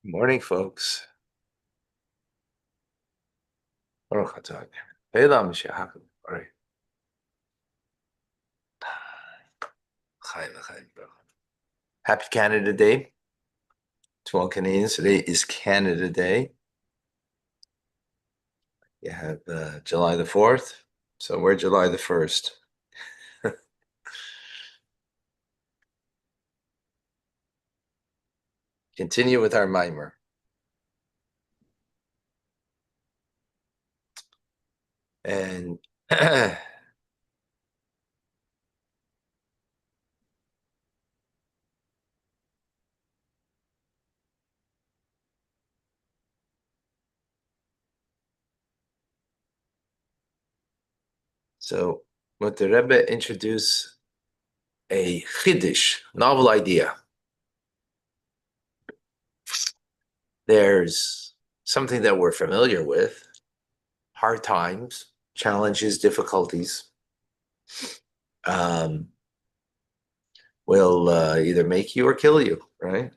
Good morning, folks. Baruch atah. Elam she'achim. All right. Chaim, chaim, baruch. Happy Canada Day to all Canadians. Today is Canada Day. You have July the 4th. So we're July the 1st. Continue with our mimer. And so what the Rebbe introduced a chiddush, novel idea. There's something that we're familiar with, hard times, challenges, difficulties. Will either make you or kill you, right?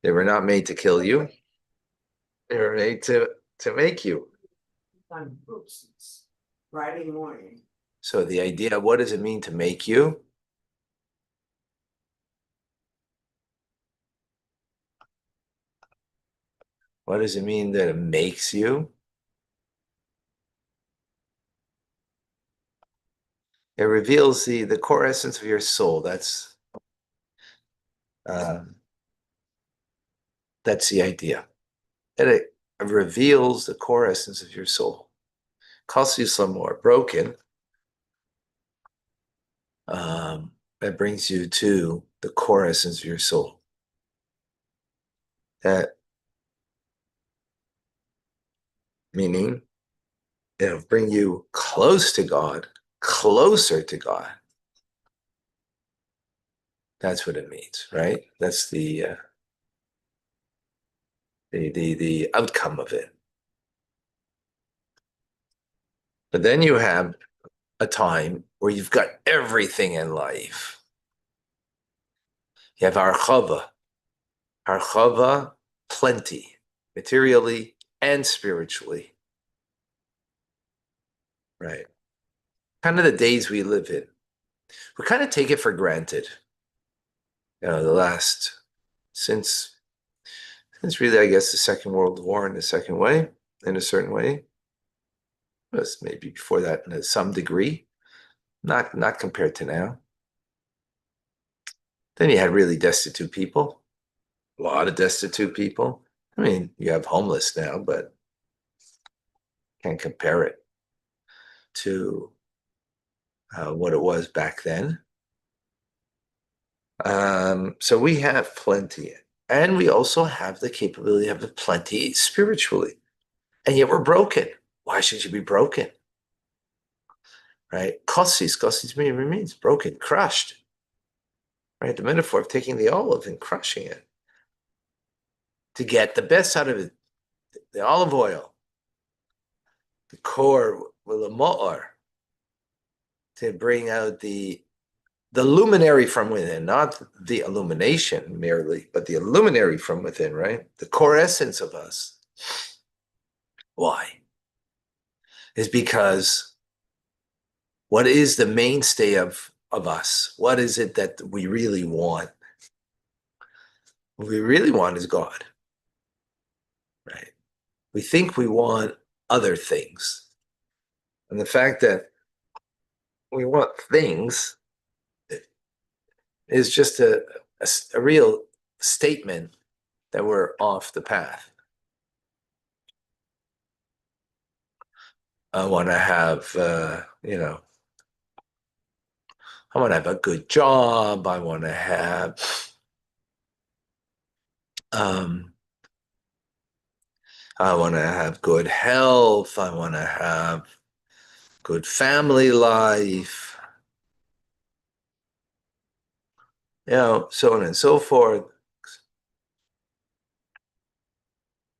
They were not made to kill you. They were made to make you. Friday morning. So the idea, what does it mean to make you? What does it mean that it makes you? It reveals the core essence of your soul. That's the idea. That it reveals the core essence of your soul. Calls you some more broken. That brings you to the core essence of your soul. That meaning it'll bring you close to God, closer to God. That's what it means, right? That's the outcome of it. But then you have a time where you've got everything in life. You have archava, plenty, materially and spiritually. Right. Kind of the days we live in. We kind of take it for granted. Since really, I guess, the Second World War in a certain way. Was maybe before that in some degree, not compared to now. Then you had really destitute people, a lot of destitute people. I mean, you have homeless now, but can't compare it to what it was back then. So we have plenty, and we also have the capability of plenty spiritually, and yet we're broken. Why should you be broken? Right? Kosis means broken, crushed. Right? The metaphor of taking the olive and crushing it to get the best out of it, the olive oil, the core with a mo'or, to bring out the luminary from within, not the illumination merely, but the luminary from within, right? The core essence of us. Why? Is because what is the mainstay of us? What is it that we really want? What we really want is God, right? We think we want other things. And the fact that we want things is just a real statement that we're off the path. I want to have, I want to have a good job. I want to have, I want to have good health. I want to have good family life. So on and so forth.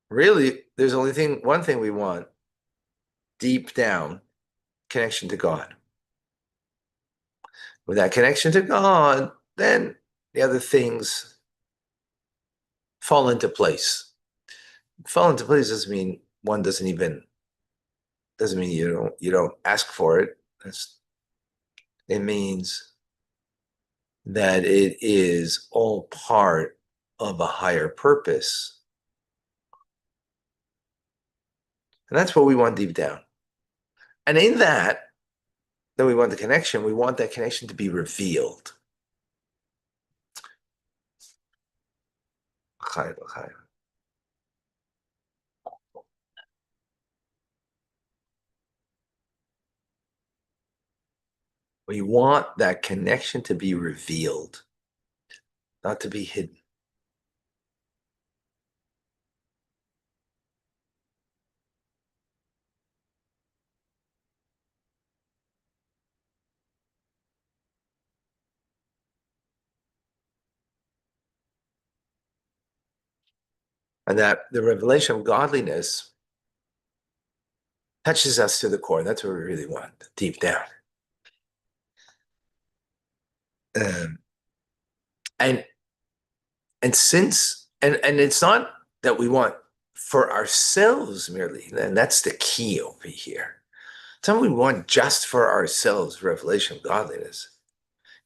Really, there's only one thing we want, deep down, connection to God. With that connection to God, then the other things fall into place. Fall into place doesn't mean one doesn't mean you don't ask for it. It means that it is all part of a higher purpose. And that's what we want deep down. And in that we want the connection, we want that connection to be revealed. We want that connection to be revealed, not to be hidden. And that the revelation of godliness touches us to the core. And that's what we really want, deep down. And since it's not that we want for ourselves merely, and that's the key over here. It's not we want just for ourselves revelation of godliness,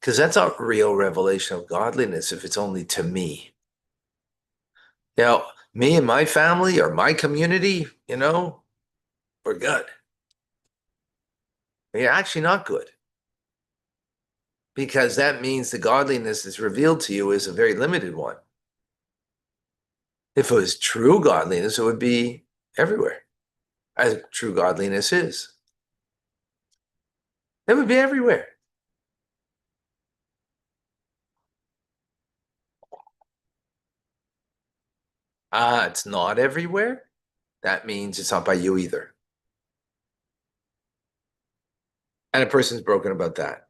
because that's not real revelation of godliness if it's only to me. Now, me and my family or my community, we're good. We're actually not good, because that means the godliness that's revealed to you is a very limited one. If it was true godliness, it would be everywhere, as true godliness is. It would be everywhere. It's not everywhere. That means it's not by you either. And a person's broken about that.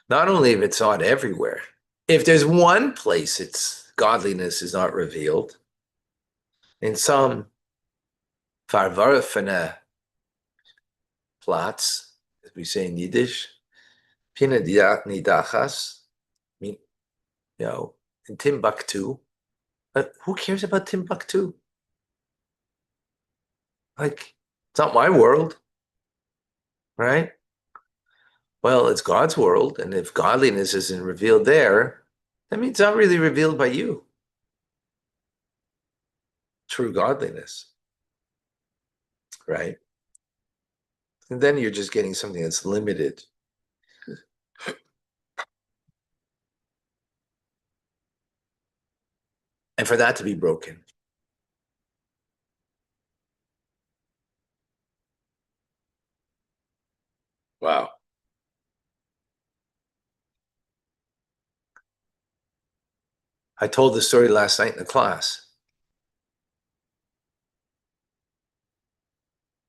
Not only if it's not everywhere, if there's one place it's godliness is not revealed, in some verworfene Platz, as we say in Yiddish, Pina Nidachas, in Timbuktu. But who cares about Timbuktu? Like, it's not my world, right? Well, it's God's world, and if godliness isn't revealed there, that means it's not really revealed by you. True godliness, right? And then you're just getting something that's limited. And for that to be broken. Wow. I told the story last night in the class.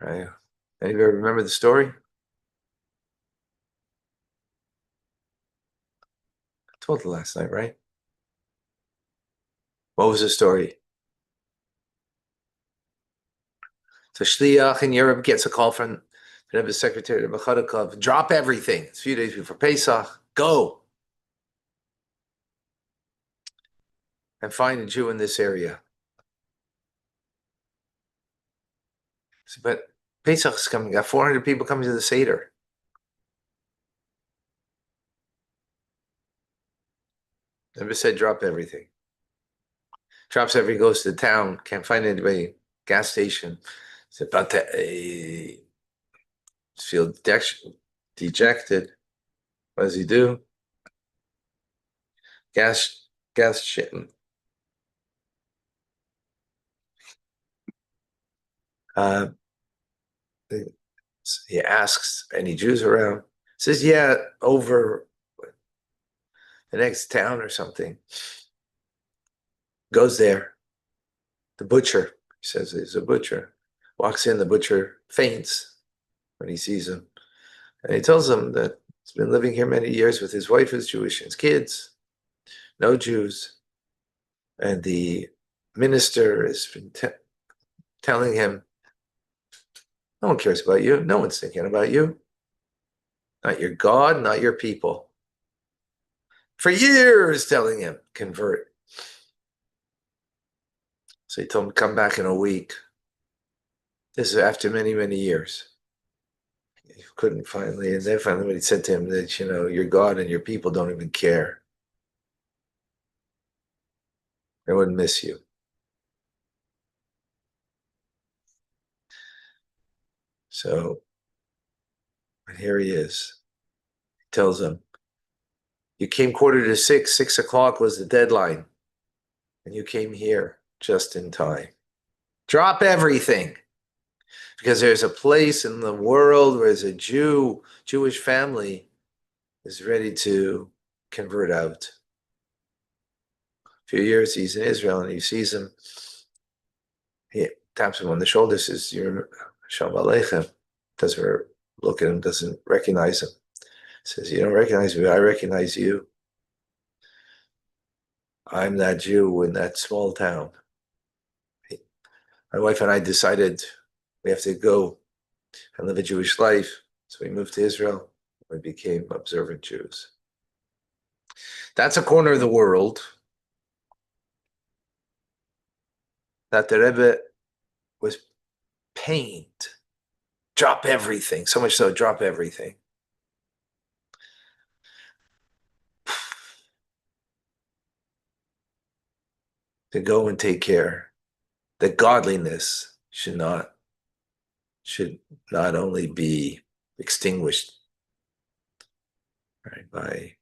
Right? Anybody remember the story? I told it last night, right? What was the story? So Shliach in Europe gets a call from the Rebbe's secretary of Bechadakov, drop everything. It's a few days before Pesach. Go and find a Jew in this area. So, but Pesach's coming. Got 400 people coming to the Seder. Rebbe said, drop everything. Drops everything, goes to the town, can't find anybody. Gas station. It's about to feel dejected. What does he do? Gas shitting. He asks, any Jews around? Says, yeah, over the next town or something. Goes there. The butcher, he says he's a butcher. Walks in, the butcher faints when he sees him. And he tells him that he's been living here many years with his wife who's Jewish and his kids, no Jews. And the minister has been telling him, no one cares about you. No one's thinking about you. Not your God, not your people. For years telling him, convert. So he told him, come back in a week. This is after many, many years. He couldn't finally, and then finally when he said to him that, your God and your people don't even care. They wouldn't miss you. So, and here he is. He tells him, you came 5:45, 6 o'clock was the deadline. And you came here just in time. Drop everything. Because there's a place in the world where there's a Jewish family is ready to convert out. A few years he's in Israel and he sees him. He taps him on the shoulder, says, "You're Shalom Aleichem." Doesn't look at him, doesn't recognize him. Says, "You don't recognize me, I recognize you. I'm that Jew in that small town. My wife and I decided we have to go and live a Jewish life. So we moved to Israel. We became observant Jews." That's a corner of the world that the Rebbe was pained. Drop everything. So much so, drop everything. To go and take care. That godliness should not only be extinguished, right,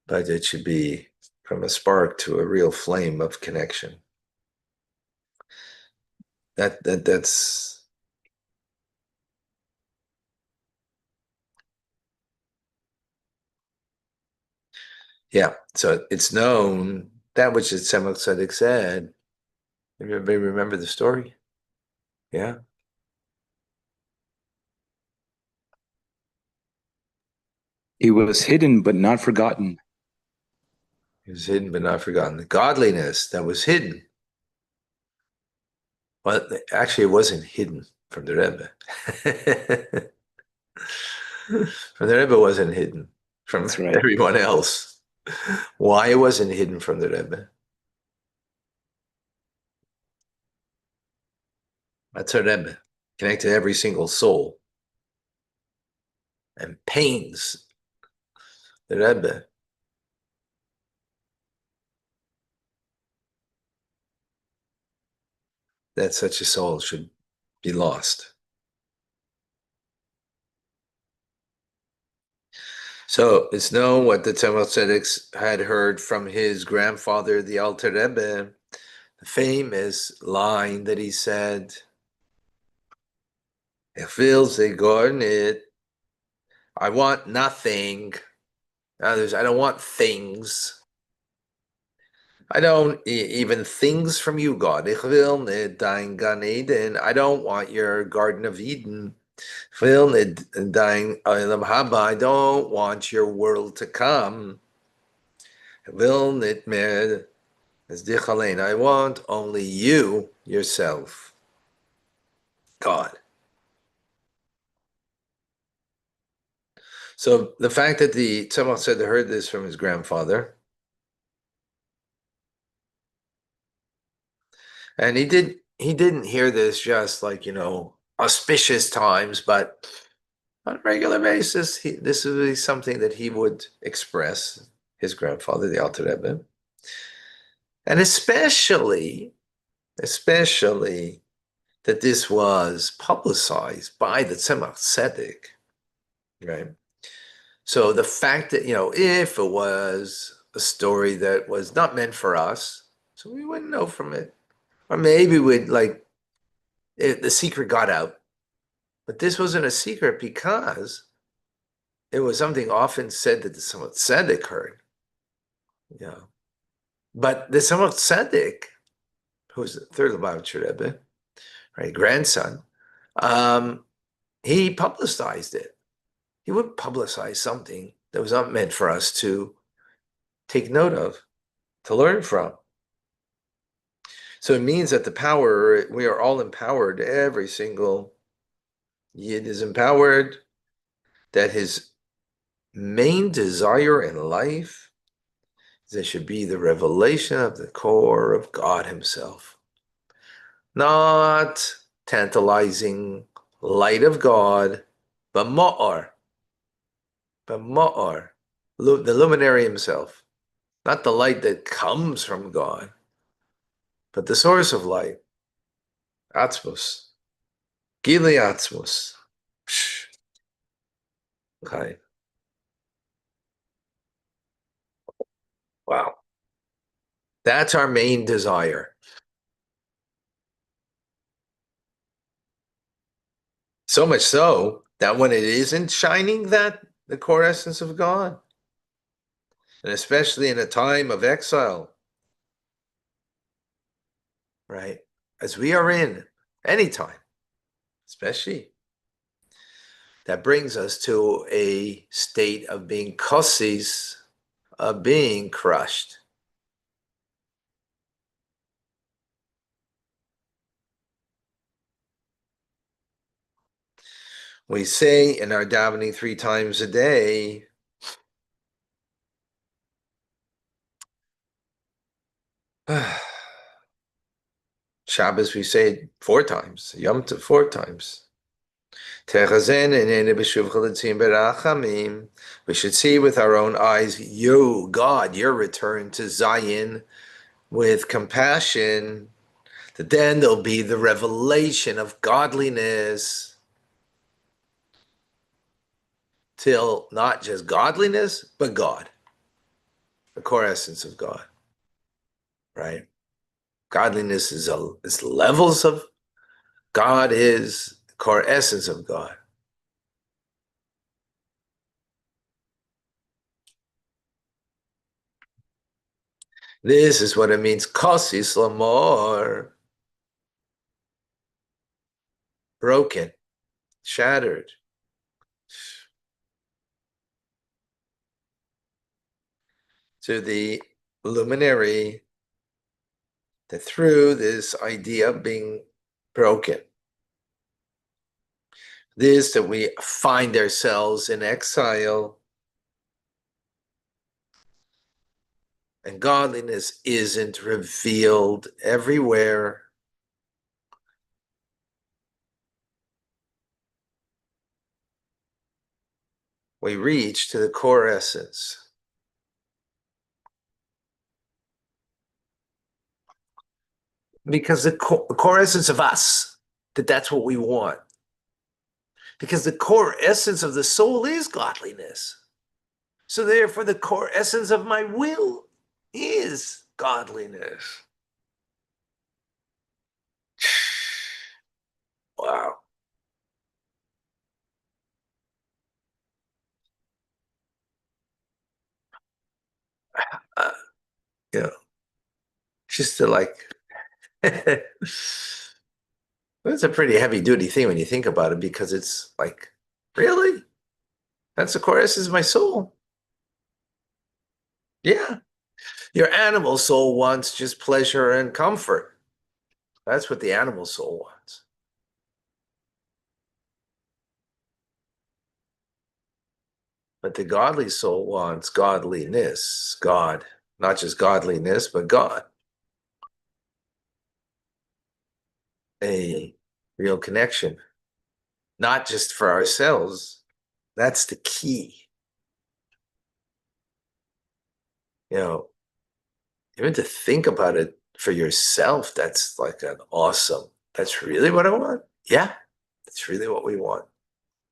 but it should be from a spark to a real flame of connection. That's yeah. So it's known that which the Tzemach Tzedek said. Everybody remember the story? Yeah. He was hidden but not forgotten. It was hidden but not forgotten. The godliness that was hidden. Well, actually, it wasn't hidden from the Rebbe. From the Rebbe, it wasn't hidden from That's right. everyone else. Why it wasn't hidden from the Rebbe? That's a Rebbe, connected to every single soul, and pains the Rebbe. That such a soul should be lost. So it's known what the Tzemach Tzedek had heard from his grandfather, the Alter Rebbe, the famous line that he said, "Ich will sie gar nicht. I want nothing. I don't want things. I don't even things from you, God. Ich will nicht dein Gan Eden. I don't want your Garden of Eden. Ich will nicht dein Olam Haba. I don't want your world to come. Ich will nicht mehr as dich allein. I want only you, yourself, God." So the fact that the Tzemach said they heard this from his grandfather, and he didn't hear this just like auspicious times, but on a regular basis, this would be something that he would express, his grandfather, the Alter Rebbe, and especially that this was publicized by the Tzemach Tzedek, right? So the fact that, if it was a story that was not meant for us, so we wouldn't know from it. Or maybe the secret got out. But this wasn't a secret because it was something often said that the Tzemach Tzedek heard. Yeah. But the Tzemach Tzedek, who's the third Lubavitcher Rebbe, right, grandson, he publicized it. He would publicize something that was not meant for us to take note of, to learn from. So it means that we are all empowered, every single Yid is empowered that his main desire in life is there should be the revelation of the core of God himself. Not tantalizing light of God, but ma'ar, the luminary himself. Not the light that comes from God, but the source of light, Atzmos, Gili Atzmos. Okay. Wow. That's our main desire. So much so that when it isn't shining that, the core essence of God, and especially in a time of exile, right? As we are in any time, especially, that brings us to a state of being kossis, of being crushed. We say in our davening 3 times a day, Shabbos we say it 4 times, Yom Tov 4 times. We should see with our own eyes, you, God, your return to Zion with compassion, that then there'll be the revelation of godliness, till not just godliness, but God, the core essence of God, right? Godliness is levels of God, is the core essence of God. This is what it means, kosis lamor, broken, shattered. To the luminary, that through this idea of being broken, this that we find ourselves in exile, and godliness isn't revealed everywhere. We reach to the core essence. Because the core essence of us, that's what we want. Because the core essence of the soul is godliness. So therefore the core essence of my will is godliness. Wow. Uh, you know, just to like, it's a pretty heavy duty thing when you think about it, because it's like, really? That's the core essence of my soul? Yeah. Your animal soul wants just pleasure and comfort. That's what the animal soul wants. But the godly soul wants godliness, God, not just godliness, but God. A real connection, not just for ourselves. That's the key. You know, even to think about it for yourself, that's like an awesome, that's really what I want. Yeah, that's really what we want.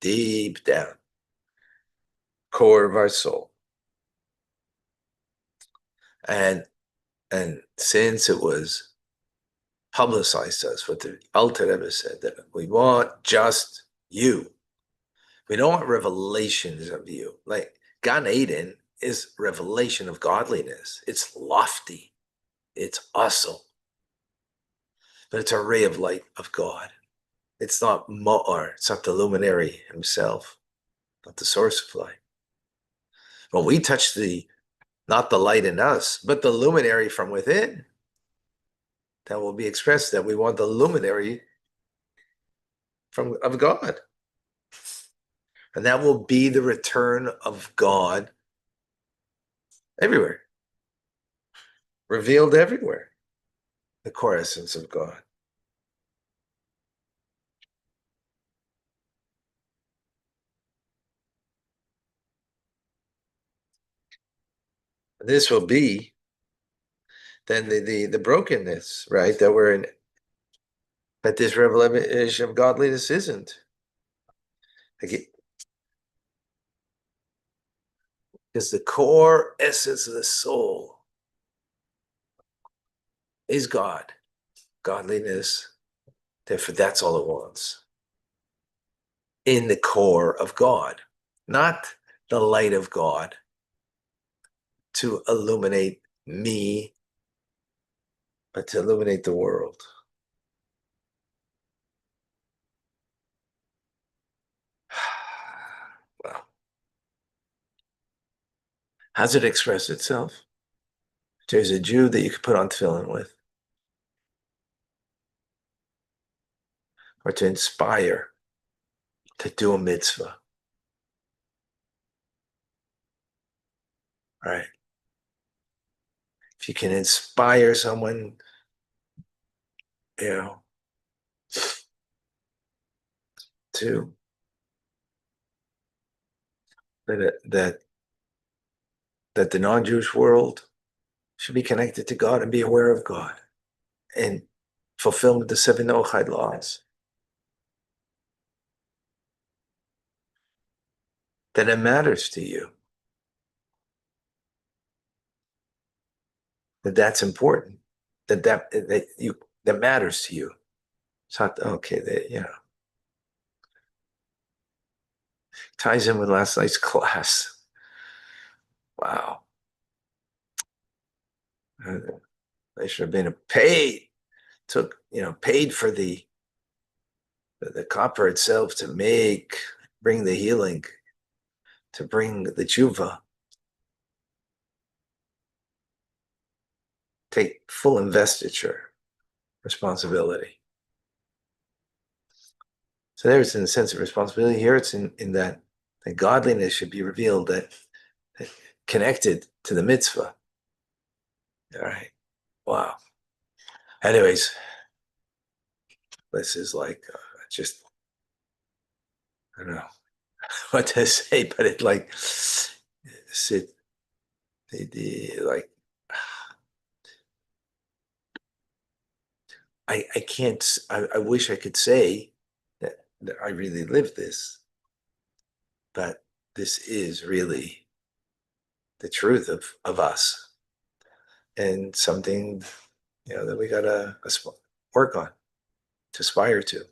Deep down, core of our soul. And since it was publicized to us, what the Alter Rebbe said, that we want just you. We don't want revelations of you. Like Gan Eden is revelation of godliness. It's lofty. It's awesome. But it's a ray of light of God. It's not Ma'ar. It's not the luminary himself, not the source of light. When we touch not the light in us, but the luminary from within, that will be expressed, that we want the luminary of God. And that will be the return of God everywhere, revealed everywhere, the core essence of God. This will be then the brokenness, right? That we're in, that this revelation of godliness isn't. Again, because the core essence of the soul is God, godliness. Therefore, that's all it wants. In the core of God, not the light of God to illuminate me, but to illuminate the world. Well, how's it express itself? There's a Jew that you could put on tefillin with, or to inspire to do a mitzvah, right? If you can inspire someone, you know, to that the non-Jewish world should be connected to God and be aware of God and fulfill the 7 Noachide laws. That it matters to you. That's important. That matters to you. It's not okay. That ties in with last night's class. Wow, they should have been paid. Paid for the copper itself to bring the healing, to bring the tshuva. Take full investiture, responsibility. So there's in a sense of responsibility. Here it's in that godliness should be revealed, that connected to the mitzvah. All right. Wow. Anyways, this is like just, I don't know what to say, but it like sit like I can't. I wish I could say that I really live this, but this is really the truth of us, and something that we gotta work on, to aspire to.